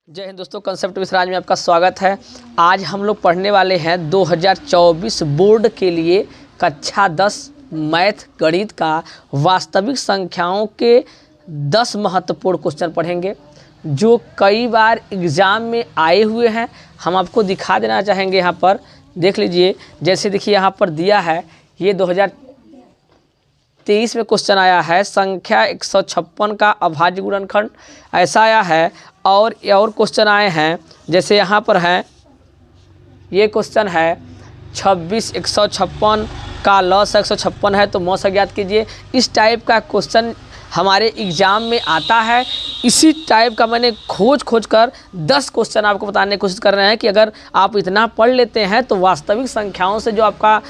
जय हिंद दोस्तों, कंसेप्ट विसराज में आपका स्वागत है। आज हम लोग पढ़ने वाले हैं 2024 बोर्ड के लिए कक्षा 10 मैथ गणित का वास्तविक संख्याओं के 10 महत्वपूर्ण क्वेश्चन पढ़ेंगे जो कई बार एग्ज़ाम में आए हुए हैं। हम आपको दिखा देना चाहेंगे, यहाँ पर देख लीजिए। जैसे देखिए यहाँ पर दिया है, ये 2023 में क्वेश्चन आया है, संख्या 156 का अभाज्य गुणनखंड ऐसा आया है। और क्वेश्चन आए हैं, जैसे यहाँ पर है, ये क्वेश्चन है 26 156 का लॉस 156 है तो मौसा ज्ञात कीजिए। इस टाइप का क्वेश्चन हमारे एग्ज़ाम में आता है। इसी टाइप का मैंने खोज कर 10 क्वेश्चन आपको बताने की कोशिश कर रहे हैं कि अगर आप इतना पढ़ लेते हैं तो वास्तविक संख्याओं से जो आपका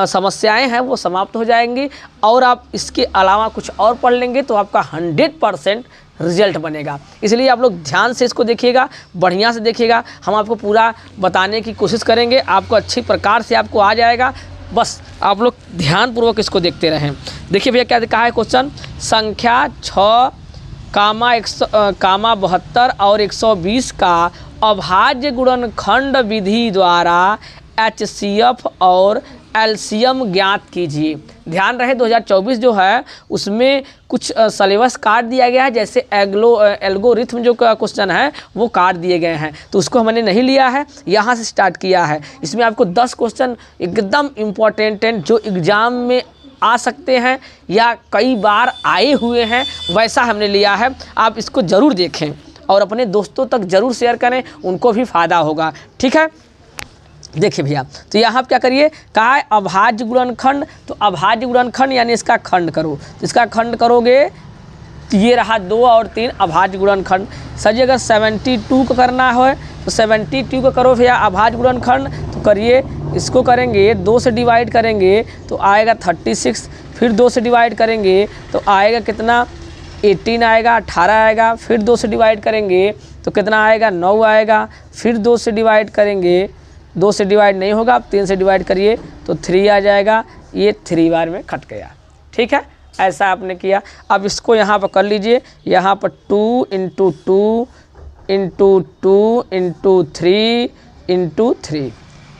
समस्याएं हैं वो समाप्त हो जाएंगी, और आप इसके अलावा कुछ और पढ़ लेंगे तो आपका 100% रिजल्ट बनेगा। इसलिए आप लोग ध्यान से इसको देखिएगा, बढ़िया से देखिएगा। हम आपको पूरा बताने की कोशिश करेंगे, आपको अच्छी प्रकार से आपको आ जाएगा। बस आप लोग ध्यानपूर्वक इसको देखते रहें। देखिए भैया क्या कहा है क्वेश्चन, संख्या 6 कामा 72 और 120 का अभाज्य गुणनखंड विधि द्वारा HCF और LCM ज्ञात कीजिए। ध्यान रहे 2024 जो है उसमें कुछ सिलेबस काट दिया गया है, जैसे एल्गोरिथम जो क्वेश्चन है वो काट दिए गए हैं, तो उसको हमने नहीं लिया है, यहाँ से स्टार्ट किया है। इसमें आपको 10 क्वेश्चन एकदम इम्पॉर्टेंट हैं जो एग्ज़ाम में आ सकते हैं या कई बार आए हुए हैं, वैसा हमने लिया है। आप इसको ज़रूर देखें और अपने दोस्तों तक ज़रूर शेयर करें, उनको भी फ़ायदा होगा। ठीक है, देखिए भैया, तो यहाँ आप क्या करिए, कहा है अभाज्य गुणनखंड, तो अभाज्य गुणनखंड यानी इसका खंड करो। तो इसका खंड करोगे तो ये रहा 2 और 3 अभाज्य गुणनखंड। सर जी अगर 72 को करना है तो 72 को करो भैया अभाज्य गुणनखंड, तो करिए, इसको करेंगे 2 से डिवाइड करेंगे तो आएगा 36, फिर 2 से डिवाइड करेंगे तो आएगा कितना 18 आएगा, 18 आएगा, फिर 2 से डिवाइड करेंगे तो कितना आएगा 9 आएगा, फिर 2 से डिवाइड करेंगे, 2 से डिवाइड नहीं होगा, आप 3 से डिवाइड करिए तो 3 आ जाएगा। ये 3 बार में कट गया। ठीक है, ऐसा आपने किया। अब इसको यहाँ पर कर लीजिए, यहाँ पर 2 × 2 × 2 × 3 × 3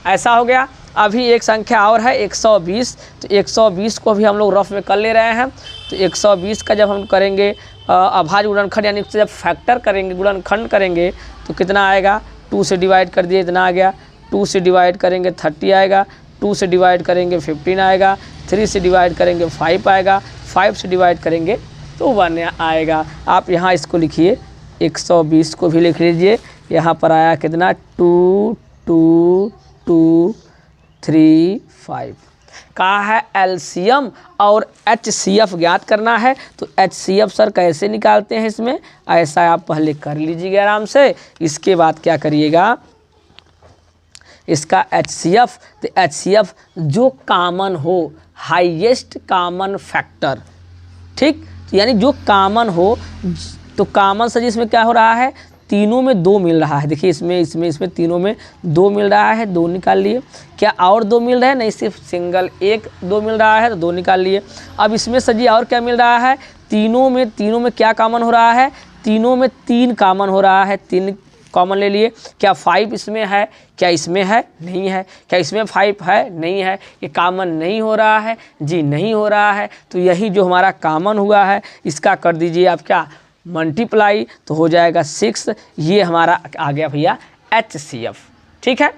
ऐसा हो गया। अभी एक संख्या और है 120, तो 120 को भी हम लोग रफ में कर ले रहे हैं। तो 120 का जब हम करेंगे अभाज्य गुणनखंड यानी जब फैक्टर करेंगे, गुणनखंड करेंगे तो कितना आएगा, 2 से डिवाइड कर दिए इतना आ गया, 2 से डिवाइड करेंगे 30 आएगा, 2 से डिवाइड करेंगे 15 आएगा, 3 से डिवाइड करेंगे 5 आएगा, 5 से डिवाइड करेंगे तो 1 आएगा। आप यहाँ इसको लिखिए, 120 को भी लिख लीजिए। यहाँ पर आया कितना 2 2 2 3 5। कहा है LCM और HCF ज्ञात करना है। तो HCF सर कैसे निकालते हैं इसमें, ऐसा आप पहले कर लीजिएगा आराम से। इसके बाद क्या करिएगा, इसका HCF, तो HCF जो कॉमन हो, हाईएस्ट कॉमन फैक्टर। ठीक, तो यानी जो कॉमन हो, तो कॉमन से जिसमें क्या हो रहा है, तीनों में 2 मिल रहा है। देखिए इसमें तीनों में 2 मिल रहा है, 2 निकाल लिए। क्या और 2 मिल रहे हैं, नहीं सिर्फ सिंगल 2 मिल रहा है तो 2 निकाल लिए। अब इसमें सजी और क्या मिल रहा है, तीनों में क्या कॉमन हो रहा है, तीनों में 3 कॉमन हो रहा है, 3 कॉमन ले लिए। क्या 5 इसमें है, क्या इसमें है, नहीं है। क्या इसमें 5 है, नहीं है। ये कॉमन नहीं हो रहा है जी, नहीं हो रहा है। तो यही जो हमारा कॉमन हुआ है इसका कर दीजिए आप क्या, मल्टीप्लाई, तो हो जाएगा 6। ये हमारा आ गया भैया HCF। ठीक है,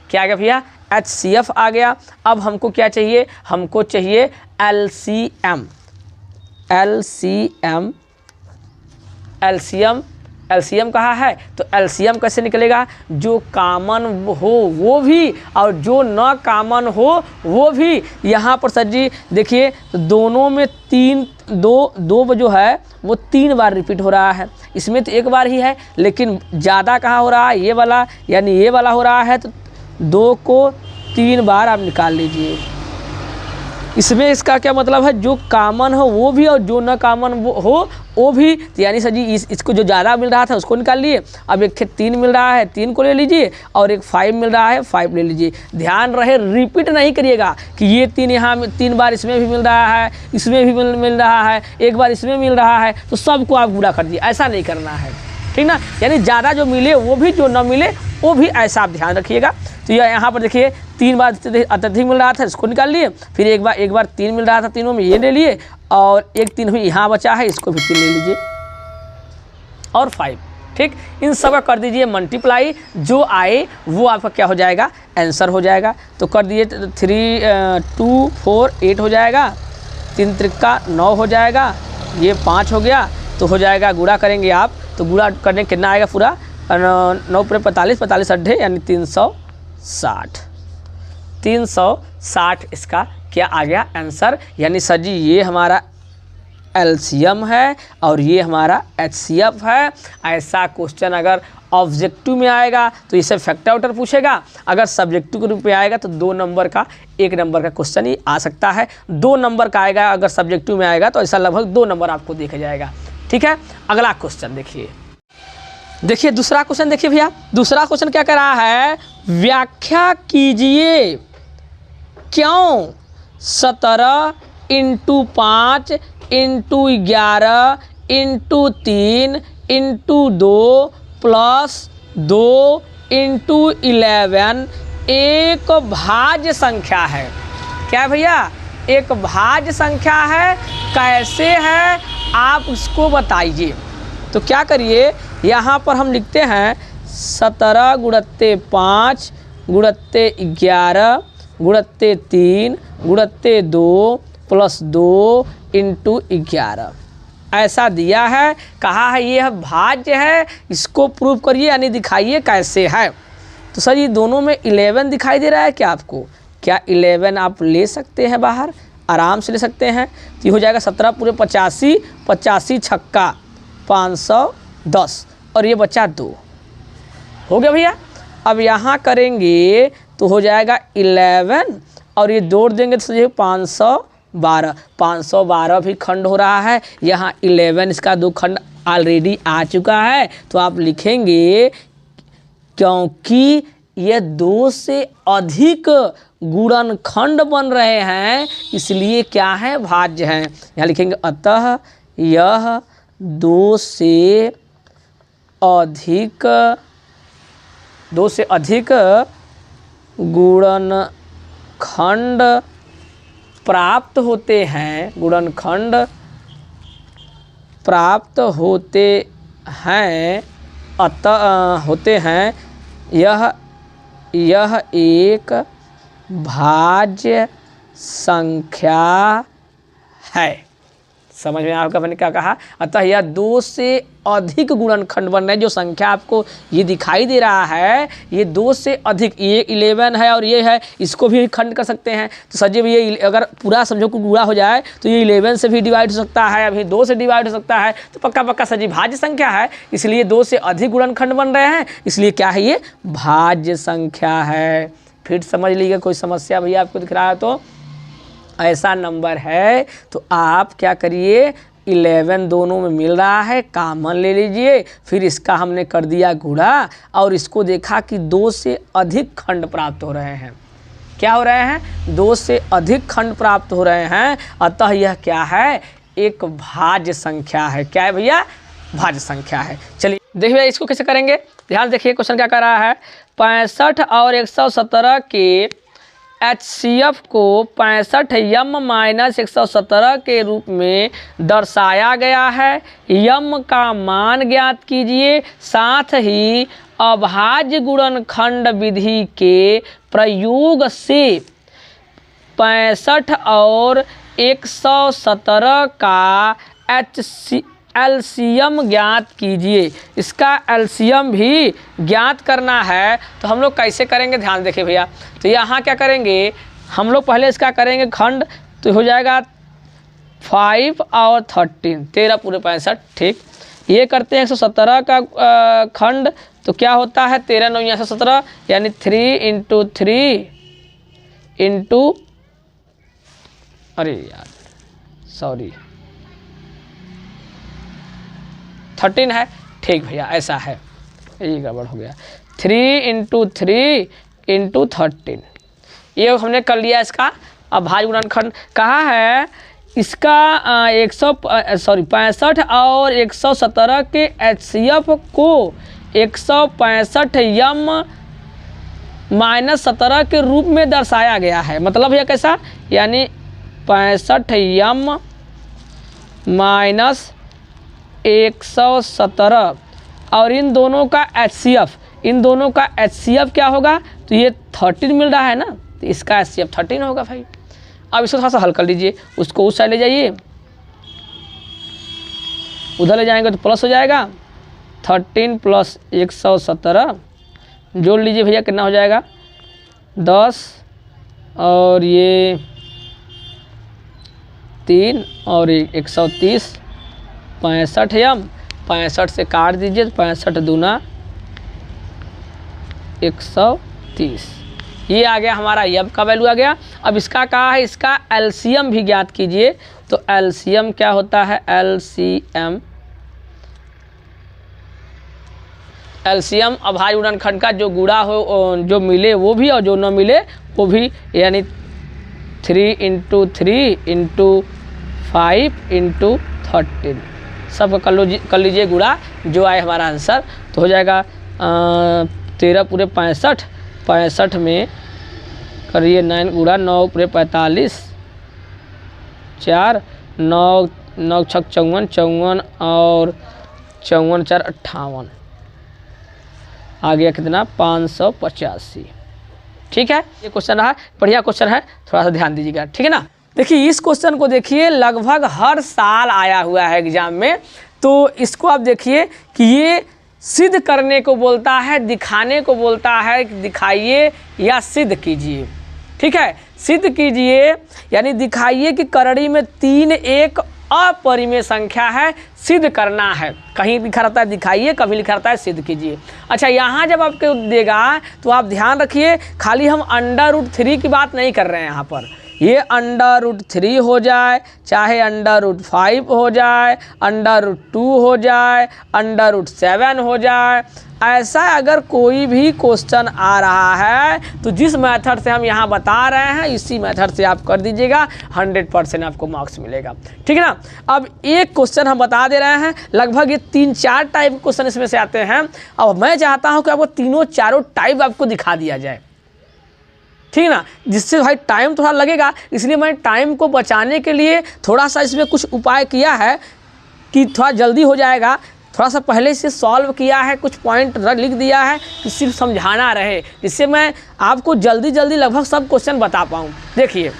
क्या आ गया भैया, HCF आ गया। अब हमको क्या चाहिए, हमको चाहिए LCM कहा है, तो LCM कैसे निकलेगा, जो कॉमन हो वो भी और जो न कॉमन हो वो भी। यहाँ पर सर जी देखिए, तो दोनों में 2 जो है वो 3 बार रिपीट हो रहा है। इसमें तो 1 बार ही है, लेकिन ज़्यादा कहाँ हो रहा है, ये वाला यानी ये वाला हो रहा है। तो 2 को 3 बार आप निकाल लीजिए। इसमें इसका क्या मतलब है, जो कॉमन हो वो भी और जो न कॉमन हो वो भी। तो यानी सर जी इसको जो ज़्यादा मिल रहा था उसको निकाल लिए। अब एक 3 मिल रहा है, 3 को ले लीजिए, और एक 5 मिल रहा है, 5 ले लीजिए। ध्यान रहे रिपीट नहीं करिएगा कि ये 3 यहाँ 3 बार इसमें भी मिल रहा है, इसमें भी मिल रहा है, एक बार इसमें मिल रहा है, तो सबको आप पूरा कर दिए, ऐसा नहीं करना है। ठीक ना, यानी ज़्यादा जो मिले वो भी, जो न मिले वो भी, ऐसा आप ध्यान रखिएगा। तो यह यहाँ पर देखिए 3 बार अत्यधिक मिल रहा था, इसको निकाल लिए, फिर एक बार 3 मिल रहा था, तीनों में ये ले लिए, और एक 3 भी यहाँ बचा है, इसको भी 3 ले लीजिए, और 5। ठीक, इन सब का कर दीजिए मल्टीप्लाई, जो आए वो आपका क्या हो जाएगा, आंसर हो जाएगा। तो कर दिए 3 2 4 8 हो जाएगा, 3 त्रिका 9 हो जाएगा, ये 5 हो गया, तो हो जाएगा, गुणा करेंगे आप तो गुणा करने कितना आएगा पूरा, 9 पर 45, 45 अड्ढे यानी 360, 360 इसका क्या आ गया आंसर। यानी सर जी ये हमारा एलसीएम है और ये हमारा एचसीएफ है। ऐसा क्वेश्चन अगर ऑब्जेक्टिव में आएगा तो इसे फैक्टर पूछेगा, अगर सब्जेक्टिव के रूप में आएगा तो 2 नंबर का 1 नंबर का क्वेश्चन ही आ सकता है। 2 नंबर का आएगा अगर सब्जेक्टिव में आएगा तो ऐसा लगभग 2 नंबर आपको देखा जाएगा। ठीक है, अगला क्वेश्चन देखिए दूसरा क्वेश्चन देखिए भैया। दूसरा क्वेश्चन क्या कर रहा है, व्याख्या कीजिए क्यों 17 × 5 × 11 × 3 × 2 + 2 × 11 एक भाज्य संख्या है। क्या भैया, एक भाज्य संख्या है, कैसे है आप उसको बताइए। तो क्या करिए, यहाँ पर हम लिखते हैं 17 × 5 × 11 × 3 × 2 + 2 × 11 ऐसा दिया है, कहा है यह भाज्य है, इसको प्रूव करिए यानी दिखाइए कैसे है। तो सर ये दोनों में 11 दिखाई दे रहा है क्या आपको, क्या 11 आप ले सकते हैं बाहर, आराम से ले सकते हैं। तो ये हो जाएगा 17 पूरे 85, 85 छक्का 510 और ये बचा 2, हो गया भैया। अब यहाँ करेंगे तो हो जाएगा 11 और ये जोड़ देंगे तो ये 512, 512 भी खंड हो रहा है। यहाँ 11 इसका 2 खंड ऑलरेडी आ चुका है, तो आप लिखेंगे क्योंकि ये 2 से अधिक गुणनखंड बन रहे हैं इसलिए क्या है, भाज्य हैं। यहाँ लिखेंगे अतः यह 2 से अधिक गुणनखंड प्राप्त होते हैं, गुणनखंड प्राप्त होते हैं, अतः होते हैं, यह एक भाज्य संख्या है। समझ में आपका मैंने क्या कहा, अतः यह 2 से अधिक गुणनखंड बन रहे हैं। जो संख्या आपको ये दिखाई दे रहा है ये 2 से अधिक, ये 11 है और ये है, इसको भी खंड कर सकते हैं। तो सजीव ये अगर पूरा समझो को गुणा हो जाए तो ये 11 से भी डिवाइड हो सकता है, अभी 2 से डिवाइड हो सकता है, तो पक्का सजीव भाज्य संख्या है, इसलिए 2 से अधिक गुणनखंड बन रहे हैं, इसलिए क्या है ये भाज्य संख्या है। फिर समझ लीजिए कोई समस्या भैया आपको दिख रहा है तो ऐसा नंबर है, तो आप क्या करिए 11 दोनों में मिल रहा है, कॉमन ले लीजिए, फिर इसका हमने कर दिया गुणा और इसको देखा कि 2 से अधिक खंड प्राप्त हो रहे हैं। क्या हो रहे हैं, 2 से अधिक खंड प्राप्त हो रहे हैं, अतः यह क्या है, एक भाज्य संख्या है। क्या है भैया, भाज्य संख्या है। चलिए देखिए इसको कैसे करेंगे, ध्यान देखिए क्वेश्चन क्या कर रहा है, 65 और 117 के HCF को 65m-117 के रूप में दर्शाया गया है। यम का मान ज्ञात कीजिए, साथ ही अभाज्य गुणनखंड विधि के प्रयोग से 65 और 117 का एलसीएम ज्ञात कीजिए। इसका एलसीएम भी ज्ञात करना है, तो हम लोग कैसे करेंगे ध्यान देखिए भैया। तो यहाँ क्या करेंगे, हम लोग पहले इसका करेंगे खंड, तो हो जाएगा 5 और 13, 13 पूरे 65। ठीक, ये करते हैं 117 का खंड, तो क्या होता है 13 9 117 यानी 3 × 3 इंटू, अरे यार सॉरी 13 है। ठीक भैया ऐसा है, ये गड़बड़ हो गया, 3 × 3 × 13 ये हमने कर लिया इसका अभाज्य गुणनखंड। कहा है इसका 65 और 117 के HCF को 165 M-17 के रूप में दर्शाया गया है। मतलब यह कैसा, यानी 65 -117 और इन दोनों का HCF क्या होगा, तो ये 13 मिल रहा है ना, तो इसका HCF 13 होगा भाई। अब इसको थोड़ा सा हल कर लीजिए, उसको उस साइड ले जाइए, उधर ले जाएंगे तो प्लस हो जाएगा। 13 + 117 जोड़ लीजिए भैया, कितना हो जाएगा 10 और ये 3 और 130 65 M 65 से काट दीजिए तो 65 दूना 130, ये आ गया हमारा यब का वैल्यू आ गया। अब इसका कहा है, इसका एलसीएम भी ज्ञात कीजिए। तो एलसीएम क्या होता है, एलसीएम अभाज्य गुणनखंड का जो गुणा हो, जो मिले वो भी और जो न मिले वो भी, यानी 3 × 3 × 5 × 13 सब कर लीजिए गुणा, जो आए हमारा आंसर तो हो जाएगा 13 पूरे 65 में करिए 9 गुणा 9 पूरे 45 4 9 9 6 54 और 54 4 58 आ गया कितना 585। ठीक है, ये क्वेश्चन रहा, बढ़िया क्वेश्चन है, थोड़ा सा ध्यान दीजिएगा, ठीक है ना। देखिए इस क्वेश्चन को देखिए, लगभग हर साल आया हुआ है एग्जाम में। तो इसको आप देखिए कि ये सिद्ध करने को बोलता है, दिखाने को बोलता है, दिखाइए या सिद्ध कीजिए। ठीक है, सिद्ध कीजिए यानी दिखाइए कि करड़ी में 3 एक अपरिमेय संख्या है, सिद्ध करना है। कहीं लिखा रहता है दिखाइए, कभी लिखा रहता है सिद्ध कीजिए। अच्छा, यहाँ जब आपको देगा तो आप ध्यान रखिए, खाली हम √3 की बात नहीं कर रहे हैं यहाँ पर। ये √3 हो जाए, चाहे √5 हो जाए, √2 हो जाए, √7 हो जाए, ऐसा अगर कोई भी क्वेश्चन आ रहा है तो जिस मेथड से हम यहाँ बता रहे हैं इसी मेथड से आप कर दीजिएगा, 100% आपको मार्क्स मिलेगा। ठीक है ना। अब एक क्वेश्चन हम बता दे रहे हैं, लगभग ये 3-4 टाइप क्वेश्चन इसमें से आते हैं। अब मैं चाहता हूँ कि आपको तीनों चारों टाइप आपको दिखा दिया जाए, ठीक है ना, जिससे भाई टाइम थोड़ा लगेगा, इसलिए मैं टाइम को बचाने के लिए थोड़ा सा इसमें कुछ उपाय किया है कि थोड़ा जल्दी हो जाएगा। थोड़ा सा पहले से सॉल्व किया है, कुछ पॉइंट लिख दिया है कि सिर्फ समझाना रहे, जिससे मैं आपको जल्दी जल्दी लगभग सब क्वेश्चन बता पाऊँ। देखिए,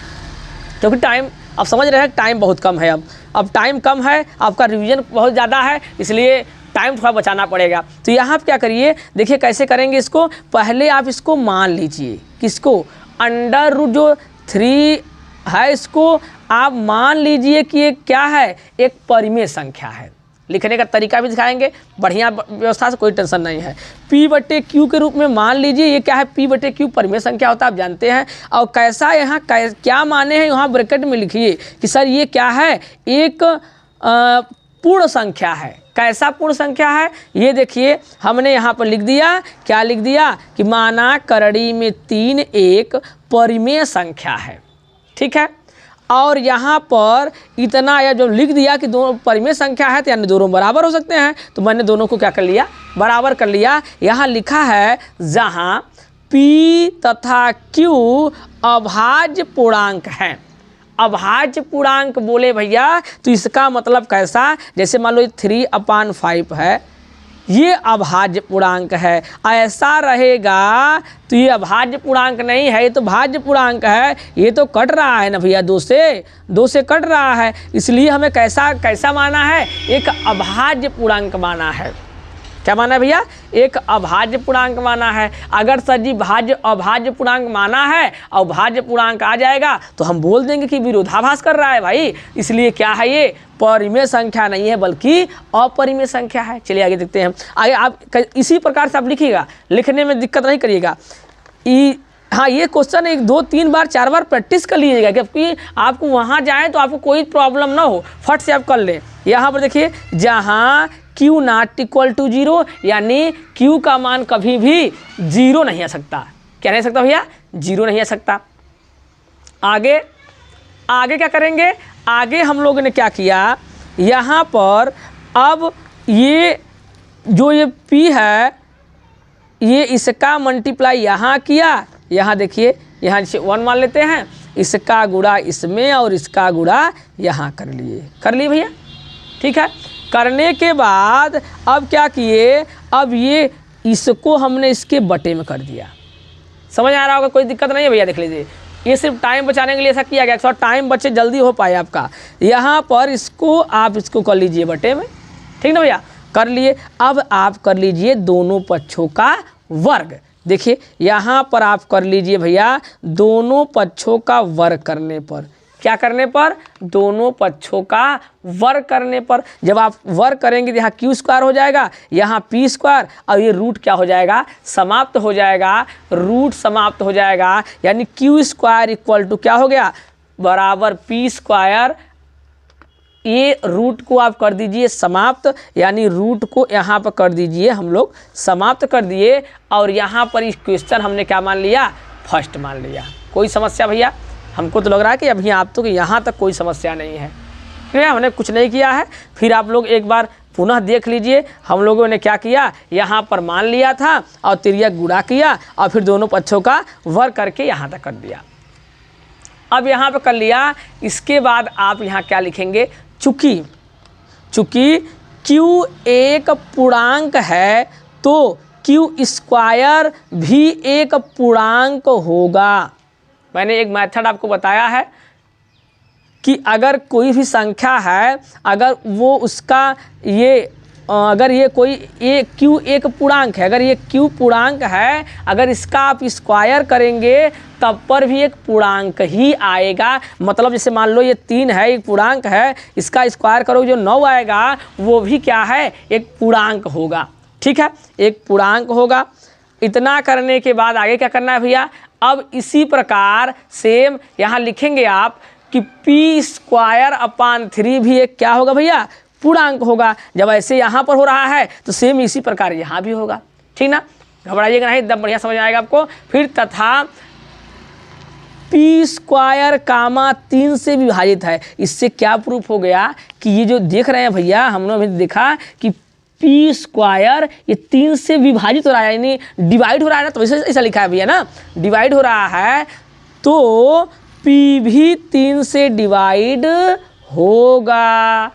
क्योंकि टाइम आप समझ रहे हैं टाइम बहुत कम है, अब टाइम कम है, आपका रिवीजन बहुत ज़्यादा है, इसलिए टाइम थोड़ा बचाना पड़ेगा। तो यहाँ आप क्या करिए, देखिए कैसे करेंगे इसको। पहले आप इसको मान लीजिए, किसको, √3 है, इसको आप मान लीजिए कि ये क्या है, एक परिमेय संख्या है। लिखने का तरीका भी दिखाएंगे, बढ़िया व्यवस्था से, कोई टेंशन नहीं है। P/Q के रूप में मान लीजिए, ये क्या है, P/Q परिमेय संख्या होता है, आप जानते हैं। और कैसा यहाँ क्या माने हैं, यहाँ ब्रैकेट में लिखिए कि सर ये क्या है, एक पूर्ण संख्या है। कैसा पूर्ण संख्या है, ये देखिए हमने यहाँ पर लिख दिया, क्या लिख दिया कि माना करड़ी में 3 एक परिमेय संख्या है। ठीक है, और यहाँ पर इतना या जो लिख दिया कि दोनों परिमेय संख्या है, तो यानी दोनों बराबर हो सकते हैं। तो मैंने दोनों को क्या कर लिया, बराबर कर लिया। यहाँ लिखा है जहाँ P तथा Q अभाज्य पूर्णांक हैं। अभाज्य पूर्णांक बोले भैया, तो इसका मतलब कैसा, जैसे मान लो 3/5 है, ये अभाज्य पूर्णांक है, ऐसा रहेगा तो ये अभाज्य पूर्णांक नहीं है, ये तो भाज्य पूर्णांक है। ये तो कट रहा है ना भैया, 2 से कट रहा है, इसलिए हमें कैसा माना है, एक अभाज्य पूर्णांक माना है। क्या माना है भैया, एक अभाज्य पूर्णांक माना है। अगर सर जी अभाज्य पूर्णांक माना है और भाज्य पूर्णांक आ जाएगा तो हम बोल देंगे कि विरोधाभास कर रहा है भाई, इसलिए क्या है, ये परिमेय संख्या नहीं है बल्कि अपरिमेय संख्या है। चलिए आगे देखते हैं। आगे आप इसी प्रकार से आप लिखिएगा, लिखने में दिक्कत नहीं करिएगा। हाँ, ये क्वेश्चन 1 2 3 बार 4 बार प्रैक्टिस कर लीजिएगा, क्योंकि आपको वहाँ जाएँ तो आपको कोई प्रॉब्लम ना हो, फट से आप कर लें। यहाँ पर देखिए, जहाँ Q ≠ 0, यानी Q का मान कभी भी 0 नहीं आ सकता। क्या नहीं आ सकता भैया, 0 नहीं आ सकता। आगे क्या करेंगे, आगे हम लोगों ने क्या किया, यहाँ पर अब ये जो ये p है ये इसका मल्टीप्लाई यहाँ किया, यहाँ देखिए यहाँ जैसे 1 मान लेते हैं, इसका गुणा इसमें और इसका गुणा यहाँ कर लिए भैया। ठीक है, करने के बाद अब क्या किए, अब ये इसको हमने इसके बटे में कर दिया। समझ आ रहा होगा, कोई दिक्कत नहीं है भैया। देख लीजिए ये सिर्फ टाइम बचाने के लिए ऐसा किया गया, टाइम बचे जल्दी हो पाए आपका। यहाँ पर इसको आप इसको कर लीजिए बटे में, ठीक ना भैया, कर लिए। अब आप कर लीजिए दोनों पक्षों का वर्ग। देखिए यहाँ पर आप कर लीजिए भैया दोनों पक्षों का वर्ग करने पर, क्या करने पर, दोनों पक्षों का वर्ग करने पर। जब आप वर्ग करेंगे तो यहाँ क्यू स्क्वायर हो जाएगा, यहाँ पी स्क्वायर, और ये रूट क्या हो जाएगा, समाप्त हो जाएगा, रूट समाप्त हो जाएगा। यानी क्यू स्क्वायर इक्वल टू क्या हो गया, बराबर पी स्क्वायर। ये रूट को आप कर दीजिए समाप्त, यानी रूट को यहाँ पर कर दीजिए, हम लोग समाप्त कर दिए। और यहाँ पर इस क्वेश्चन हमने क्या मान लिया, फर्स्ट मान लिया। कोई समस्या भैया, हमको तो लग रहा है कि अभी आप तो यहाँ तक कोई समस्या नहीं है, क्योंकि हमने कुछ नहीं किया है। फिर आप लोग एक बार पुनः देख लीजिए, हम लोगों ने क्या किया, यहाँ पर मान लिया था और तिर्यक गुणा किया और फिर दोनों पक्षों का वर्ग करके यहाँ तक कर दिया। अब यहाँ पर कर लिया, इसके बाद आप यहाँ क्या लिखेंगे, चूँकि Q एक पूर्णांक है तो Q स्क्वायर भी एक पूर्णांक होगा। मैंने एक मेथड आपको बताया है कि अगर कोई भी संख्या है, अगर वो उसका ये अगर ये कोई ये Q एक पूर्णांक है, अगर ये Q पूर्णांक है, अगर इसका आप स्क्वायर करेंगे तब पर भी एक पूर्णांक ही आएगा। मतलब जैसे मान लो ये 3 है, एक पूर्णांक है, इसका स्क्वायर करोगे जो 9 आएगा वो भी क्या है, एक पूर्णांक होगा। ठीक है, एक पूर्णांक होगा। इतना करने के बाद आगे क्या करना है भैया, अब इसी प्रकार सेम यहाँ लिखेंगे आप कि p स्क्वायर अपान 3 भी एक क्या होगा भैया, पूर्णांक होगा। जब ऐसे यहाँ पर हो रहा है तो सेम इसी प्रकार यहाँ भी होगा। ठीक ना, घबराइएगा नहीं, एकदम बढ़िया समझ आएगा आपको। फिर तथा p स्क्वायर कामा 3 से विभाजित है। इससे क्या प्रूफ हो गया कि ये जो देख रहे हैं भैया, हमने अभी देखा कि p स्क्वायर ये 3 से विभाजित हो रहा है, यानी डिवाइड हो रहा है ना, तो वैसे ऐसा लिखा है भैया ना, डिवाइड हो रहा है तो p भी 3 से डिवाइड होगा।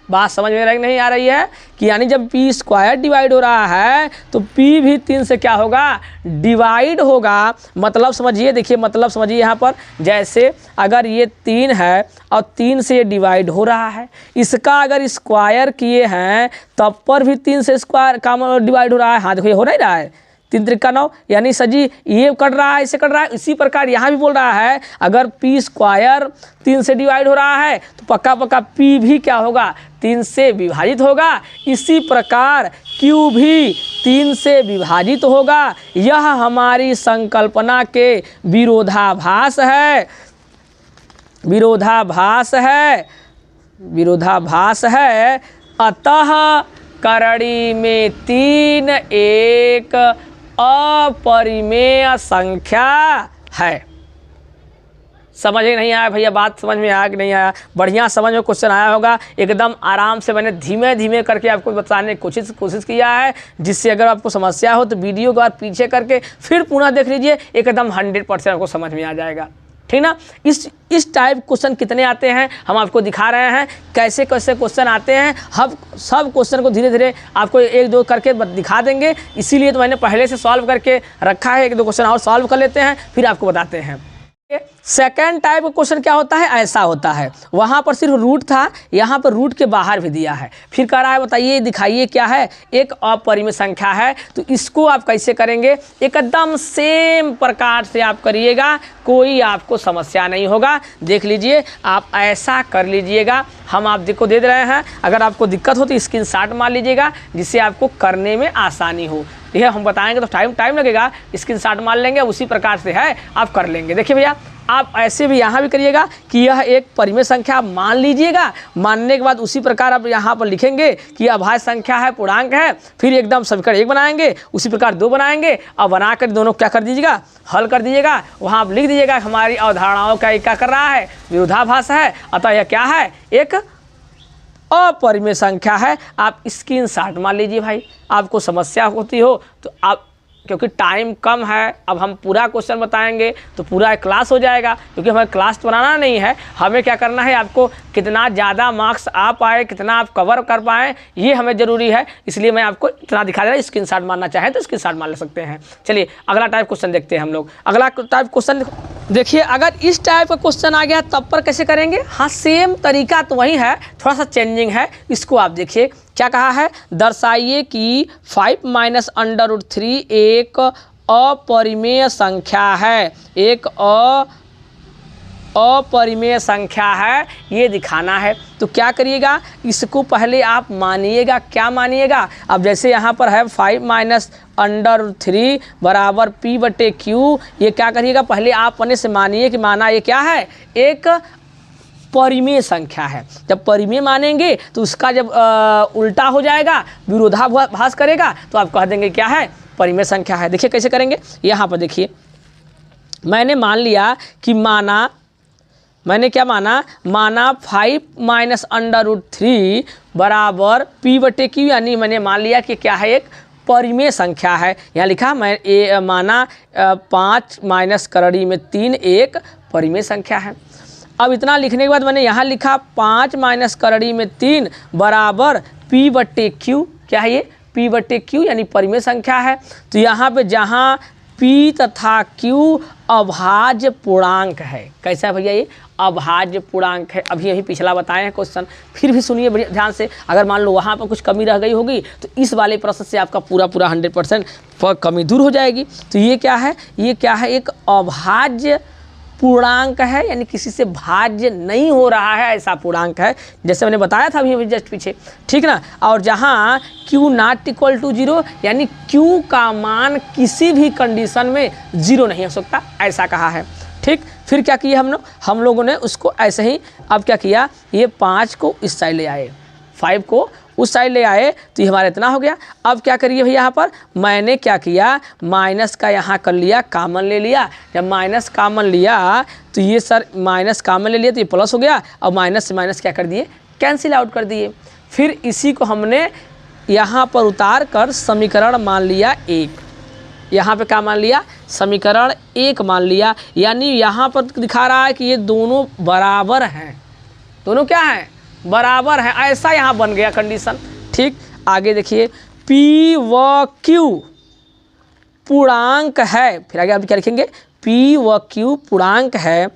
बात समझ में नहीं आ रही है कि यानी जब p स्क्वायर डिवाइड हो रहा है तो p भी 3 से क्या होगा, डिवाइड होगा। मतलब समझिए, देखिए मतलब समझिए यहाँ पर, जैसे अगर ये 3 है और 3 से ये डिवाइड हो रहा है, इसका अगर स्क्वायर किए हैं तब पर भी 3 से स्क्वायर का डिवाइड हो रहा है। हाँ देखो ये हो नहीं रहा है, 3 त्रिका 9, यानी सजी ये कट रहा है, इसे कट रहा है। इसी प्रकार यहाँ भी बोल रहा है अगर p स्क्वायर 3 से डिवाइड हो रहा है तो पक्का पक्का p भी क्या होगा, 3 से विभाजित होगा। इसी प्रकार q भी 3 से विभाजित होगा। यह हमारी संकल्पना के विरोधाभास है, विरोधाभास है। अतः करड़ी में 3 एक अपरिमेय संख्या है। समझ ही नहीं आया भैया, बात समझ में आया कि नहीं आया, बढ़िया समझ में क्वेश्चन आया होगा। एकदम आराम से मैंने धीमे धीमे करके आपको बताने की कोशिश किया है, जिससे अगर आपको समस्या हो तो वीडियो को आप पीछे करके फिर पुनः देख लीजिए, एकदम 100% आपको समझ में आ जाएगा। ठीक ना, इस टाइप क्वेश्चन कितने आते हैं हम आपको दिखा रहे हैं, कैसे कैसे क्वेश्चन आते हैं। हम सब क्वेश्चन को धीरे धीरे आपको 1-2 करके दिखा देंगे, इसीलिए तो मैंने पहले से सॉल्व करके रखा है। 1-2 क्वेश्चन और सॉल्व कर लेते हैं, फिर आपको बताते हैं। सेकंड टाइप का क्वेश्चन क्या होता है, ऐसा होता है, वहाँ पर सिर्फ रूट था, यहाँ पर रूट के बाहर भी दिया है। फिर कह रहा है बताइए दिखाइए क्या है, एक अपरिमेय संख्या है। तो इसको आप कैसे करेंगे, एकदम सेम प्रकार से आप करिएगा, कोई आपको समस्या नहीं होगा। देख लीजिए, आप ऐसा कर लीजिएगा, हम आप देखो दे रहे हैं। अगर आपको दिक्कत हो तो स्क्रीनशॉट मार लीजिएगा, जिससे आपको करने में आसानी हो। तो यह हम बताएंगे तो टाइम लगेगा, स्क्रीनशॉट मार लेंगे, उसी प्रकार से है आप कर लेंगे। देखिए भैया आप ऐसे भी यहाँ भी करिएगा कि यह एक परिमेय संख्या मान लीजिएगा, मानने के बाद उसी प्रकार आप यहाँ पर लिखेंगे कि यह अभाज्य संख्या है, पूर्णांक है, फिर एकदम समीकरण 1 बनाएंगे, उसी प्रकार 2 बनाएंगे और बनाकर दोनों क्या कर दीजिएगा, हल कर दीजिएगा। वहाँ आप लिख दीजिएगा हमारी अवधारणाओं का क्या कर रहा है, विरोधाभास है, अतः यह क्या है, एक अपरिमेय संख्या है। आप स्क्रीनशॉट मान लीजिए भाई, आपको समस्या होती हो तो आप, क्योंकि टाइम कम है, अब हम पूरा क्वेश्चन बताएंगे तो पूरा क्लास हो जाएगा, क्योंकि हमें क्लास तो बनाना नहीं है, हमें क्या करना है, आपको कितना ज़्यादा मार्क्स आ पाए, कितना आप कवर कर पाएँ, ये हमें ज़रूरी है। इसलिए मैं आपको इतना दिखा दे रहा हूँ, स्क्रीनशॉट मारना चाहें तो स्क्रीनशॉट मार ले सकते हैं। चलिए अगला टाइप क्वेश्चन देखते हैं हम लोग। अगला टाइप क्वेश्चन देखिए, अगर इस टाइप का क्वेश्चन आ गया तब पर कैसे करेंगे। हाँ सेम तरीका तो वही है, थोड़ा सा चेंजिंग है। इसको आप देखिए क्या कहा है, दर्शाइए कि 5 माइनस √3 एक अपरिमेय संख्या है, एक अपरिमेय संख्या है, ये दिखाना है। तो क्या करिएगा, इसको पहले आप मानिएगा, क्या मानिएगा। अब जैसे यहाँ पर है 5 माइनस √3 बराबर p/q, ये क्या करिएगा, पहले आप अपने से मानिए कि माना ये क्या है, एक परिमेय संख्या है। जब परिमेय मानेंगे तो उसका जब उल्टा हो जाएगा, विरोधाभास करेगा, तो आप कह देंगे क्या है, परिमेय संख्या है। देखिए कैसे करेंगे, यहाँ पर देखिए मैंने मान लिया कि मैंने क्या माना, 5 माइनस √3 बराबर p/q, यानी मैंने मान लिया कि क्या है, एक परिमेय संख्या है। यहाँ लिखा मैं माना 5 माइनस कड़ी में 3 एक परिमेय संख्या है। अब इतना लिखने के बाद मैंने यहाँ लिखा 5 माइनस कड़ी में 3 बराबर p/q, क्या है ये, p/q यानी परिमेय संख्या है। तो यहाँ पे जहाँ p तथा q अभाज्य पूर्णांक है, कैसा है भैया, ये अभाज्य पूर्णांक है। अभी यही पिछला बताए हैं क्वेश्चन, फिर भी सुनिए ध्यान से, अगर मान लो वहाँ पर कुछ कमी रह गई होगी तो इस वाले प्रश्न से आपका पूरा 100% कमी दूर हो जाएगी। तो ये क्या है, एक अभाज्य पूर्णांक है, यानी किसी से भाज्य नहीं हो रहा है ऐसा पूर्णांक है, जैसे मैंने बताया था अभी जस्ट पीछे, ठीक ना। और जहाँ q नॉट इक्वल टू 0, यानी q का मान किसी भी कंडीशन में 0 नहीं हो सकता, ऐसा कहा है। ठीक, फिर क्या किया हम लोगों ने उसको ऐसे ही, अब क्या किया, ये 5 को इस साइड ले आए, 5 को उस साइड ले आए, तो ये हमारा इतना हो गया। अब क्या करिए भैया, यहाँ पर मैंने क्या किया, माइनस का यहाँ कर लिया, कॉमन ले लिया। जब माइनस कॉमन लिया तो ये सर माइनस कॉमन ले लिया तो ये प्लस हो गया, और माइनस से माइनस क्या कर दिए, कैंसिल आउट कर दिए। फिर इसी को हमने यहाँ पर उतार कर समीकरण मान लिया 1, यहाँ पे क्या मान लिया, समीकरण 1 मान लिया। यानी यहाँ पर दिखा रहा है कि ये दोनों बराबर हैं, दोनों क्या हैं, बराबर है, ऐसा यहाँ बन गया कंडीशन। ठीक, आगे देखिए, p व q पूर्णांक है, फिर आगे आप क्या लिखेंगे, p व q पूर्णांक है।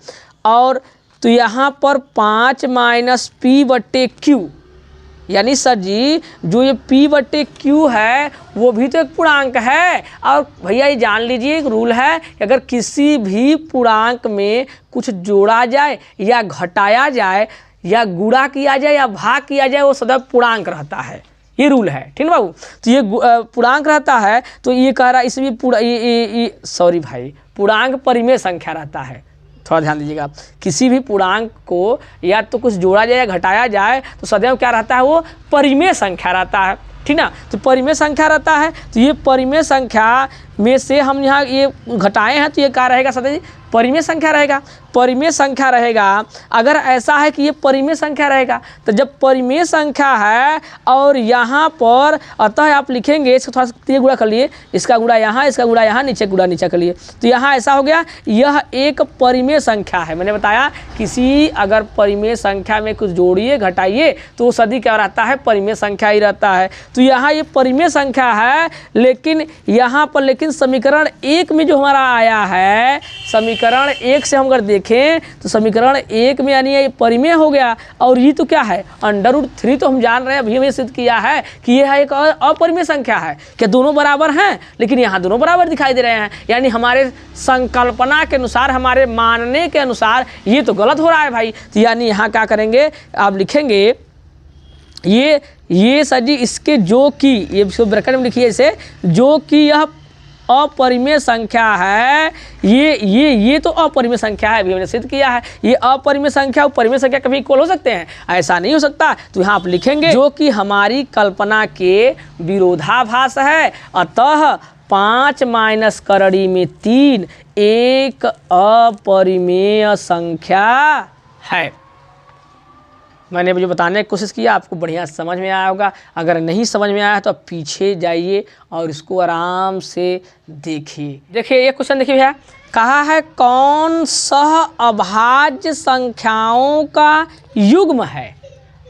और तो यहाँ पर 5 माइनस p/q, यानी सर जी जो ये p/q है वो भी तो एक पूर्णांक है। और भैया ये जान लीजिए एक रूल है कि अगर किसी भी पूर्णांक में कुछ जोड़ा जाए या घटाया जाए या गुणा किया जाए या भाग किया जाए, वो सदैव पूर्णांक रहता है, ये रूल है, ठीक है बाबू। तो ये पूर्णांक रहता है, तो ये कह रहा है इसमें पूर्णांक परिमेय संख्या रहता है। थोड़ा ध्यान दीजिएगा, किसी भी पूर्णांक को या तो कुछ जोड़ा जाए या घटाया जाए तो सदैव क्या रहता है, वो परिमेय संख्या रहता है, ठीक ना। तो परिमेय संख्या रहता है, तो ये परिमेय संख्या में से हम यहाँ ये घटाए हैं तो ये क्या रहेगा, सदैव परिमेय संख्या रहेगा। परिमेय संख्या रहेगा, अगर ऐसा है कि ये परिमेय संख्या रहेगा, तो जब परिमेय संख्या है और यहाँ पर, अतः आप लिखेंगे इसको थोड़ा सा गुणा कर लिए, इसका गुणा यहाँ, इसका गुणा यहाँ, नीचे गुणा नीचे कर लिए, तो यहाँ ऐसा हो गया, यह एक परिमेय संख्या है। मैंने बताया किसी अगर परिमेय संख्या में कुछ जोड़िए घटाइए तो वो सदी क्या रहता है, परिमेय संख्या ही रहता है। तो यहाँ ये परिमेय संख्या है, लेकिन यहाँ पर समीकरण 1 में जो हमारा आया है, समीकरण 1 से हम अगर देखें तो समीकरण 1 में यानी ये परिमेय हो गया, और ये तो क्या है, √3 तो हम जान रहे हैं, अभी हमने सिद्ध किया है कि यह एक अपरिमेय संख्या है। क्या दोनों बराबर हैं, लेकिन यहाँ दोनों बराबर दिखाई दे रहे हैं, यानी हमारे संकल्पना के अनुसार, हमारे मानने के अनुसार ये तो गलत हो रहा है भाई। तो यानी यहाँ क्या करेंगे, आप लिखेंगे ये सर जी इसके जो कि ये इसको ब्रैकेट में लिखिए इसे, जो कि यह अपरिमेय संख्या है, ये तो अपरिमेय संख्या है, अभी हमने सिद्ध किया है। ये अपरिमेय संख्या और परिमेय संख्या कभी इक्वल हो सकते हैं? ऐसा नहीं हो सकता। तो यहाँ आप लिखेंगे जो कि हमारी कल्पना के विरोधाभास है, अतः 5 माइनस करड़ी में 3 एक अपरिमेय संख्या है। मैंने जो बताने की कोशिश किया आपको बढ़िया समझ में आया होगा। अगर नहीं समझ में आया तो आप पीछे जाइए और इसको आराम से देखिए। देखिए ये क्वेश्चन देखिए भैया, कहा है कौन सह अभाज्य संख्याओं का युग्म है।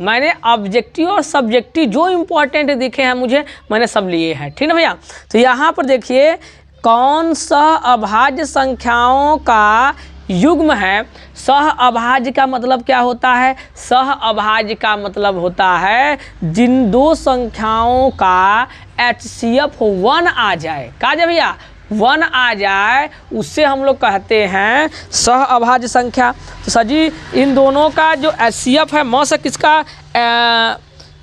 मैंने ऑब्जेक्टिव और सब्जेक्टिव जो इम्पोर्टेंट दिखे हैं मुझे, मैंने सब लिए हैं, ठीक है भैया। तो यहाँ पर देखिए कौन सह अभाज्य संख्याओं का युग्म है। सह अभाज्य का मतलब क्या होता है? सह अभाज्य का मतलब होता है जिन दो संख्याओं का HCF 1 आ जाए। कहा जाए भैया 1 आ जाए, उससे हम लोग कहते हैं सह अभाज्य संख्या। तो सर जी इन दोनों का जो HCF है मौसा किसका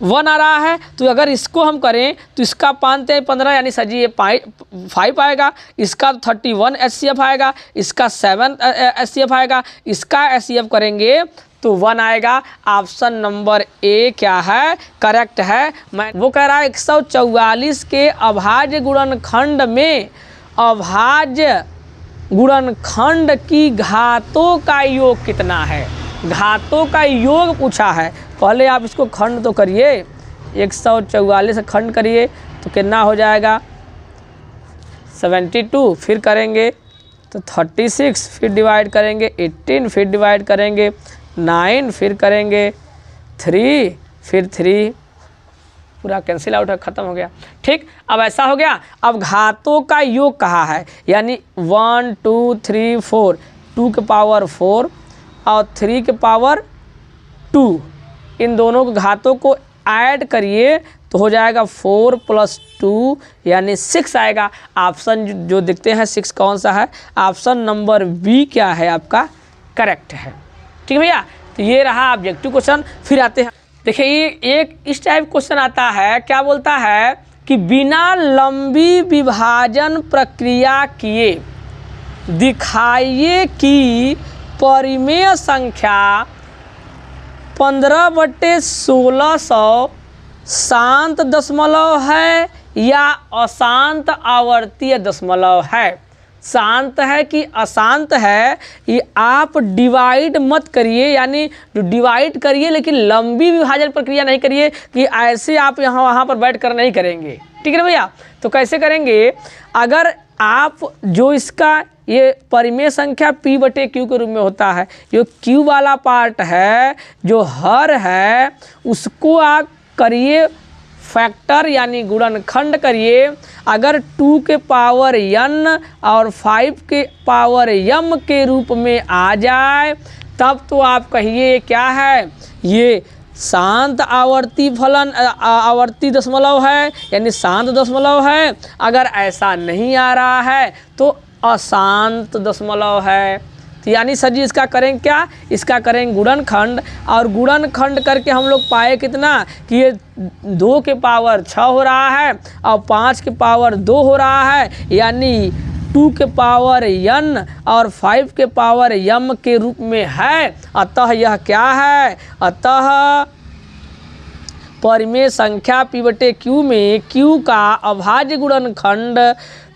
1 आ रहा है, तो अगर इसको हम करें तो इसका 5 × 15 यानी सर जी ये 5 आएगा, इसका 31 HCF आएगा, इसका 7 HCF आएगा, इसका HCF करेंगे तो 1 आएगा। ऑप्शन नंबर ए क्या है? करेक्ट है। मैं वो कह रहा है 144 के अभाज्य गुणनखंड में अभाज्य गुणनखंड की घातों का योग कितना है? घातों का योग पूछा है। पहले आप इसको खंड तो करिए, 144 से खंड करिए तो कितना हो जाएगा 72, फिर करेंगे तो 36, फिर डिवाइड करेंगे 18, फिर डिवाइड करेंगे 9, फिर करेंगे 3, फिर 3, पूरा कैंसिल आउट है, ख़त्म हो गया। ठीक, अब ऐसा हो गया। अब घातों का योग कहा है, यानी 1 2 3 4, 2 के पावर 4 और 3 के पावर 2, इन दोनों के घातों को ऐड करिए तो हो जाएगा 4 + 2 यानी 6 आएगा। ऑप्शन जो दिखते हैं 6 कौन सा है? ऑप्शन नंबर बी क्या है आपका? करेक्ट है। ठीक है भैया, तो ये रहा ऑब्जेक्टिव क्वेश्चन। फिर आते हैं, देखिए ये एक इस टाइप क्वेश्चन आता है, क्या बोलता है कि बिना लंबी विभाजन प्रक्रिया किए दिखाइए कि परिमेय संख्या 15/1600 शांत दशमलव है या अशांत आवर्तीय दशमलव है। शांत है कि अशांत है, ये आप डिवाइड मत करिए, यानी डिवाइड करिए लेकिन लंबी विभाजन प्रक्रिया नहीं करिए कि ऐसे आप यहाँ वहाँ पर बैठ कर नहीं करेंगे। ठीक है ना भैया? तो कैसे करेंगे? अगर आप जो इसका ये परिमेय संख्या P/Q के रूप में होता है, जो Q वाला पार्ट है जो हर है उसको आप करिए फैक्टर यानी गुणनखंड करिए। अगर 2 के पावर n और 5 के पावर m के रूप में आ जाए तब तो आप कहिए क्या है, ये शांत आवर्ती फलन आवर्ती दशमलव है यानी शांत दशमलव है। अगर ऐसा नहीं आ रहा है तो अशांत दशमलव है। तो यानी सर जी इसका करेंगे क्या? इसका करेंगे गुणनखंड, और गुणनखंड करके हम लोग पाए कितना कि ये 2 के पावर 6 हो रहा है और 5 के पावर 2 हो रहा है, यानी 2 के पावर n और 5 के पावर m के रूप में है। अतः यह क्या है? अतः परिमेय संख्या P/Q में Q का अभाज्य गुणनखंड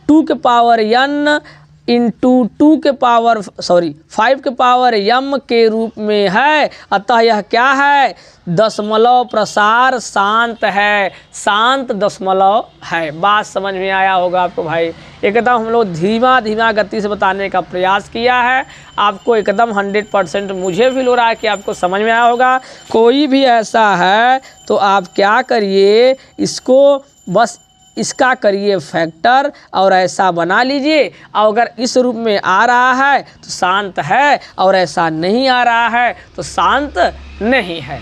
2 के पावर n इंटू 5 के पावर m के रूप में है। अतः यह क्या है? दशमलव प्रसार शांत है, शांत दशमलव है। बात समझ में आया होगा आपको भाई। एकदम हम लोग धीमा धीमा गति से बताने का प्रयास किया है, आपको एकदम 100% मुझे फील हो रहा है कि आपको समझ में आया होगा। कोई भी ऐसा है तो आप क्या करिए, इसको बस इसका करिए फैक्टर और ऐसा बना लीजिए, और अगर इस रूप में आ रहा है तो शांत है और ऐसा नहीं आ रहा है तो शांत नहीं है।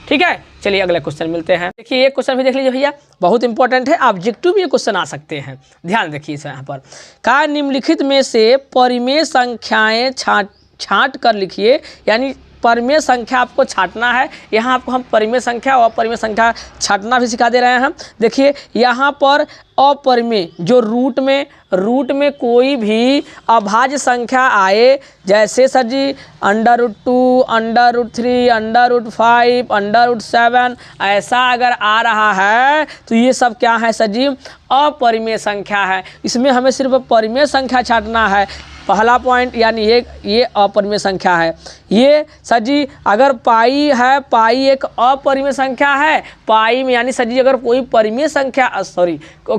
ठीक है, चलिए अगले क्वेश्चन मिलते हैं। देखिए ये क्वेश्चन भी देख लीजिए भैया, बहुत इंपॉर्टेंट है, ऑब्जेक्टिव में ये क्वेश्चन आ सकते हैं। ध्यान देखिए इस यहाँ पर, कहा निम्नलिखित में से परिमेय संख्याएं छांट कर लिखिए, यानी परिमेय संख्या आपको छांटना है। यहाँ आपको हम परिमेय संख्या और अपरिमेय संख्या छांटना भी सिखा दे रहे हैं। देखिए यहाँ पर अपरिमेय जो रूट में कोई भी अभाज्य संख्या आए, जैसे सर जी √2, √3, √5, √7 ऐसा अगर आ रहा है तो ये सब क्या है सर जी, अपरिमेय संख्या है। इसमें हमें सिर्फ परिमेय संख्या छांटना है। पहला पॉइंट यानी ये अपरिमेय संख्या है। ये सर जी अगर पाई है, पाई एक अपरिमेय संख्या है। पाई में यानी सर जी अगर कोई परिमेय संख्या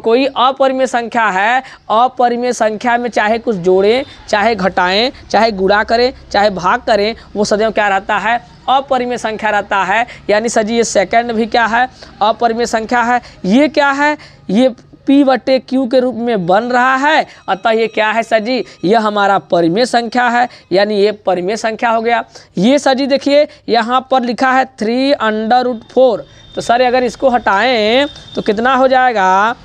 कोई अपरिमेय संख्या है, अपरिमेय संख्या में चाहे कुछ जोड़ें, चाहे घटाएं, चाहे गुणा करें, चाहे भाग करें, वो सदैव क्या रहता है, अपरिमेय संख्या रहता है। यानी सर जी ये सेकंड भी क्या है, अपरिमेय संख्या है। ये क्या है, ये P/Q के रूप में बन रहा है, अतः ये क्या है सर जी, यह हमारा परिमेय संख्या है, यानी ये परिमेय संख्या हो गया। ये सर जी देखिए यहाँ पर लिखा है 3√4, तो सर अगर इसको हटाएं तो कितना हो जाएगा,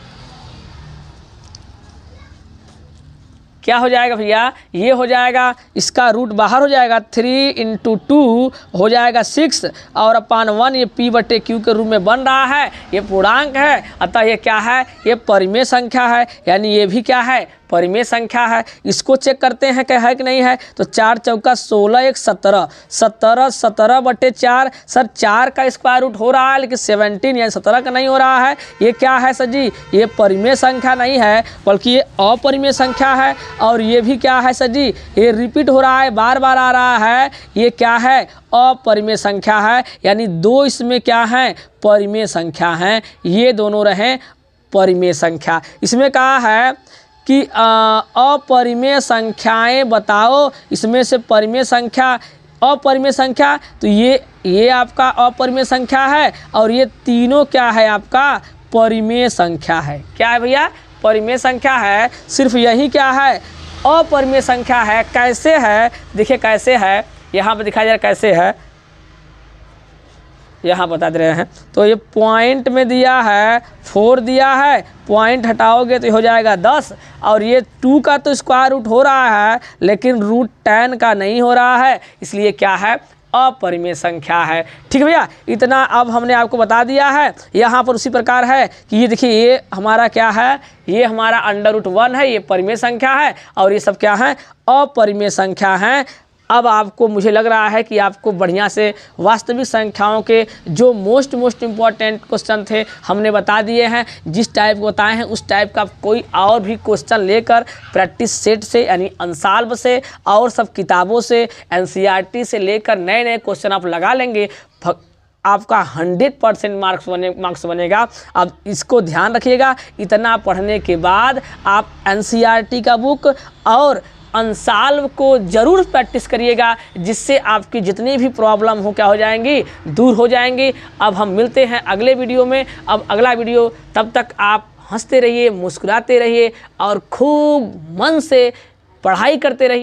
क्या हो जाएगा भैया, ये हो जाएगा, इसका रूट बाहर हो जाएगा, 3 × 2 हो जाएगा 6 और अपान 1 ये P/Q के रूप में बन रहा है। ये पूर्णांक है, अतः ये क्या है, ये परिमेय संख्या है, यानी ये भी क्या है, परिमेय संख्या है। इसको चेक करते हैं क्या है कि नहीं है, तो 4 चौका 16, 1 17, 17/4 सर 4 का स्क्वायर रूट हो रहा है, लेकिन 17 यानी 17 का नहीं हो रहा है। ये क्या है सर जी, ये परिमेय संख्या नहीं है, बल्कि ये अपरिमेय संख्या है। और ये भी क्या है सर जी, ये रिपीट हो रहा है, बार बार आ रहा है, ये क्या है, अपरिमेय संख्या है। यानी 2 इसमें क्या है, परिमेय संख्या हैं। ये दोनों रहे परिमेय संख्या। इसमें कहा है कि अपरिमेय संख्याएं बताओ, इसमें से परिमेय संख्या, अपरिमेय संख्या, तो ये आपका अपरिमेय संख्या है और ये तीनों क्या है, आपका परिमेय संख्या है। क्या है भैया, परिमेय संख्या है। सिर्फ यही क्या है, अपरिमेय संख्या है। कैसे है, देखिए कैसे है, यहाँ पर दिखाया जा रहा कैसे है, यहाँ बता दे रहे हैं। तो ये पॉइंट में दिया है 4 दिया है, पॉइंट हटाओगे तो हो जाएगा 10, और ये 2 का तो स्क्वायर रूट हो रहा है, लेकिन √10 का नहीं हो रहा है, इसलिए क्या है, अपरिमेय संख्या है। ठीक है भैया, इतना अब हमने आपको बता दिया है। यहाँ पर उसी प्रकार है कि ये देखिए, ये हमारा क्या है, ये हमारा √1 है, ये परिमेय संख्या है, और ये सब क्या है, अपरिमेय संख्या है। अब आपको, मुझे लग रहा है कि आपको बढ़िया से वास्तविक संख्याओं के जो मोस्ट इम्पॉर्टेंट क्वेश्चन थे हमने बता दिए हैं। जिस टाइप को बताए हैं उस टाइप का कोई और भी क्वेश्चन लेकर प्रैक्टिस सेट से यानी अंसाल्व से और सब किताबों से NCERT से लेकर नए नए क्वेश्चन आप लगा लेंगे, आपका 100% मार्क्स बनेगा। अब इसको ध्यान रखिएगा, इतना पढ़ने के बाद आप NCERT का बुक और अंसाल्व को जरूर प्रैक्टिस करिएगा, जिससे आपकी जितनी भी प्रॉब्लम हो क्या हो जाएंगी, दूर हो जाएंगी। अब हम मिलते हैं अगले वीडियो में। अब अगला वीडियो, तब तक आप हंसते रहिए, मुस्कुराते रहिए और खूब मन से पढ़ाई करते रहिए।